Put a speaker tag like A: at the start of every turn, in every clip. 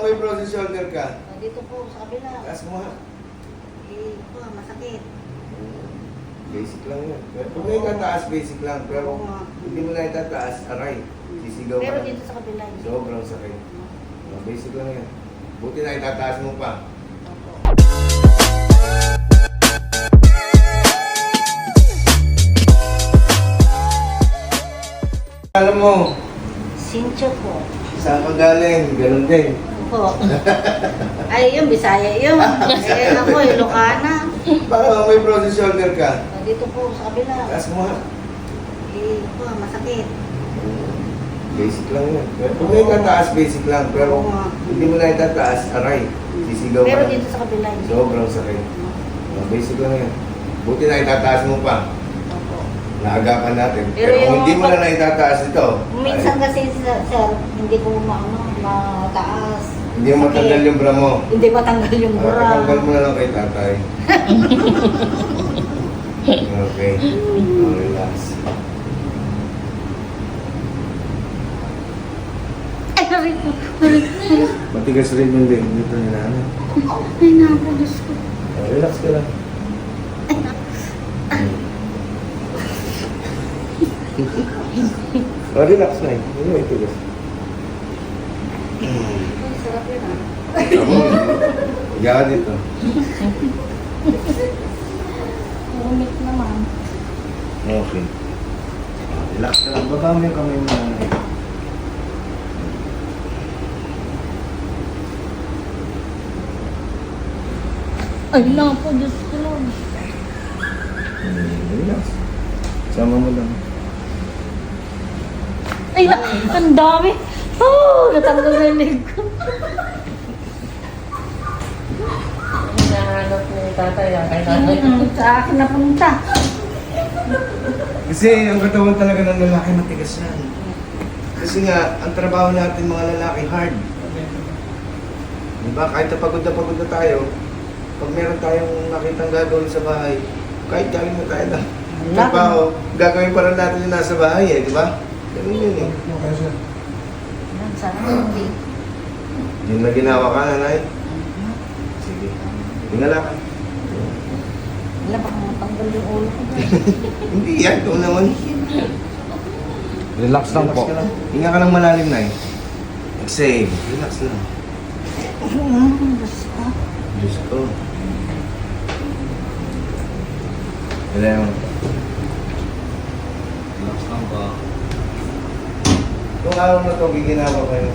A: may frozen shoulder ka?
B: Dito po sa kabila.
A: Taas mo ha.
B: Eh, po, masakit.
A: Basic lang yan. Kung may tataas, basic lang. Pero
B: Oo nga.
A: hindi mo na itataas, aray. Sisigaw
B: Pero
A: ka na.
B: dito sa kabila. hindi.
A: Sobrang sakit. Basic lang yan. Buti na itataas mo pa.
B: Opo.
A: Alam mo,
B: Sincho po.
A: saan ka galing? Ganun din.
B: Po. Ay, yun, Bisaya yun. Eh, ako, Ilocana.
A: Baka may frozen shoulder ka?
B: Dito po sa kabila.
A: Taas mo ha.
B: Eh, po, masakit.
A: Basic lang yan. Kung may tataas, basic lang. Pero
B: Oo nga.
A: hindi mo na itataas, aray. Sisigaw ka
B: Pero
A: na.
B: dito sa kabila. hindi.
A: Sobrang sakit. Basic lang yan. Buti na itataas mo pa.
B: Opo.
A: Naagapan natin.
B: Pero
A: Pero kung
B: yung
A: hindi mo
B: mga-
A: na itataas ito,
B: Minsan kasi, sir, hindi ko mataas.
A: hindi mo matanggal yung bra mo.
B: Hindi matanggal yung bra.
A: Tanggal mo na lang kay tatay. Okay. Relax.
B: Ay, narito.
A: Matigas rin yung leg dito ni nanay.
B: Ay, naku, Diyos ko.
A: Relax ka lang. Relax na eh. Hindi mo itigas.
B: Ay, sarap yun ah.
A: Tama. Higa ka dito.
B: Umit naman.
A: Okay. Relax ka lang. Baba mo yung kamay mo na nanay.
B: Ay, naku, Diyos ko lang.
A: Relax. Sama mo lang.
B: Ay, ang dami. Oh, natanggal na yung leg ko.
C: Hinahanap ni tatay ang kay nanay.
B: Sa akin napunta.
A: Kasi ang katawan talaga ng lalaki matigas yan. Kasi nga, ang trabaho natin mga lalaki hard. Diba? Kahit na pagod na tayo, pag meron tayong nakitang gagawin sa bahay, kahit gawin mo tayo na trabaho, gagawin pa rin natin yung nasa bahay eh, di ba? Ganun yun eh.
B: Yan, sana hindi.
A: Yung na ginawa ka, nanay? Sige. Tingala ka.
B: Wala, baka matanggal yung ulo ko.
A: Hindi yan, ito naman.
D: Relax lang po.
A: Ka lang. Hinga ka lang malalim na eh. Exhale. Relax lang.
B: Diyos ko.
A: Diyos ko. Wala yung...
D: Relax lang po.
A: Itong araw na ito, giginawa kayo.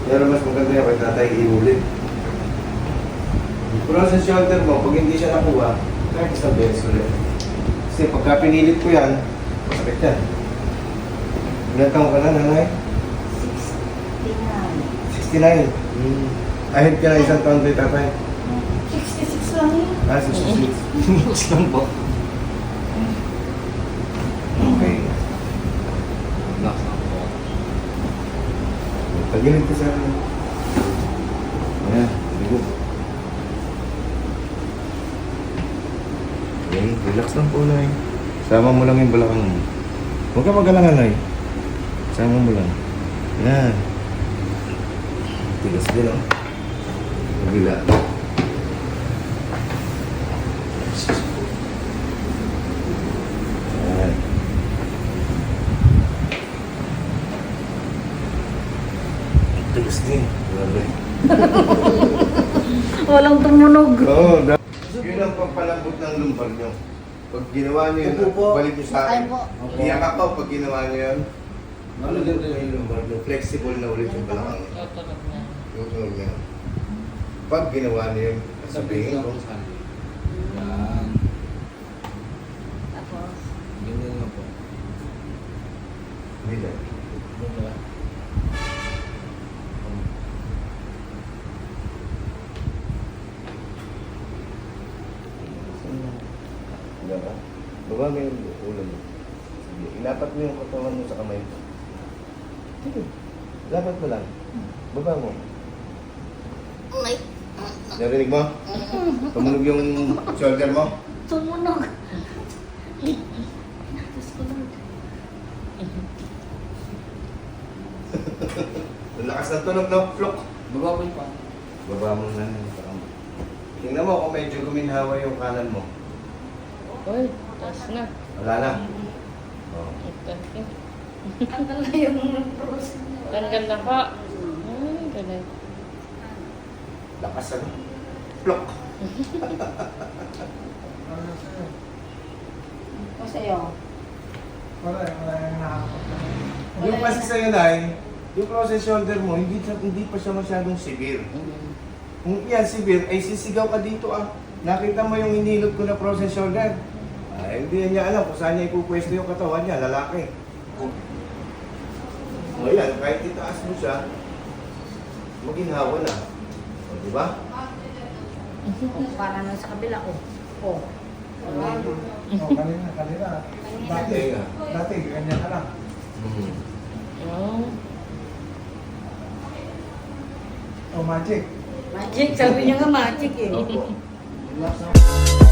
A: Pero mas maganda yung kay tatay iulit. Pero sa shoulder mo, pag hindi siya nakuha, kahit isang beses ulit. Kasi pagka pinilit ko yan, masakit yan. Ilan taong ka na, nanay? 69. Ahead ka na isang taon kay tatay.
B: 66 lang yun.
A: 66. Mas lang po. Okay.
D: Relax lang po.
A: Tagilid ka sa akin. Ayan, very good. Okay, relax lang po, Nay. Sama mo lang yung balakang mo. Huwag ka mag-alangan, Nay. Sama mo lang. Yan. Tigas din, oh. Kabila. Yan. Tigas din. Grabe.
B: Walang tumunog.
A: Oo, yun ang pagpalambot ng lumbar nyo. Pag ginawa nyo yun, balik nyo sa akin.
B: Ay po.
A: Iyak ako pag ginawa nyo yun. Malagyan na yung lumbar nyo. Flexible na ulit yung balakang nyo.
C: Tutunog niya.
A: Tutunog nyo. Pag ginawa nyo yun, sabihin ko.
D: Yan.
B: Tapos,
D: Ganyan lang po.
A: Hindi na.
D: Diba?
A: Diba? Baba mo yung ulo mo. Sige, ilapat mo yung katawan mo sa kamay mo. Sige, ilapat mo lang. Baba mo.
B: may
A: Narinig mo? Tumunog yung shoulder mo?
B: tumunog. Diyos ko lang.
A: Ang lakas Lakas ng tunog, no? Flok.
D: Bababoy pa.
A: Baba mo na. Tingnan mo kung medyo guminhawa yung kanan mo.
C: Uy, taas na.
A: Wala na. Oh.
B: Tanggal na yung process.
C: Tanggal na ka. Ay, ganun.
A: Lakas ano? Flok.
B: Kasi yun.
E: Wala yung nakakapagod.
A: Yung kasi sa'yo, Nay, yung frozen shoulder mo, hindi pa siya masyadong severe. Kung yan severe, ay sisigaw ka dito ah. Nakita mo yung inilot ko na frozen shoulder. Ay, hindi niya alam kung saan niya ipupwesto yung katawan niya, lalaki. O yan, kahit itaas mo siya, maginhawa na. O, di ba?
B: Para na sa kabila ko. Oh. Wala na.
E: Oh, kanina.
A: Dati nga.
E: Dati, ganyan ka lang.
A: Hmm.
C: Oh.
E: Oh, magic.
B: Magic, sabi niya nga magic eh.
A: Opo.
E: Relax na.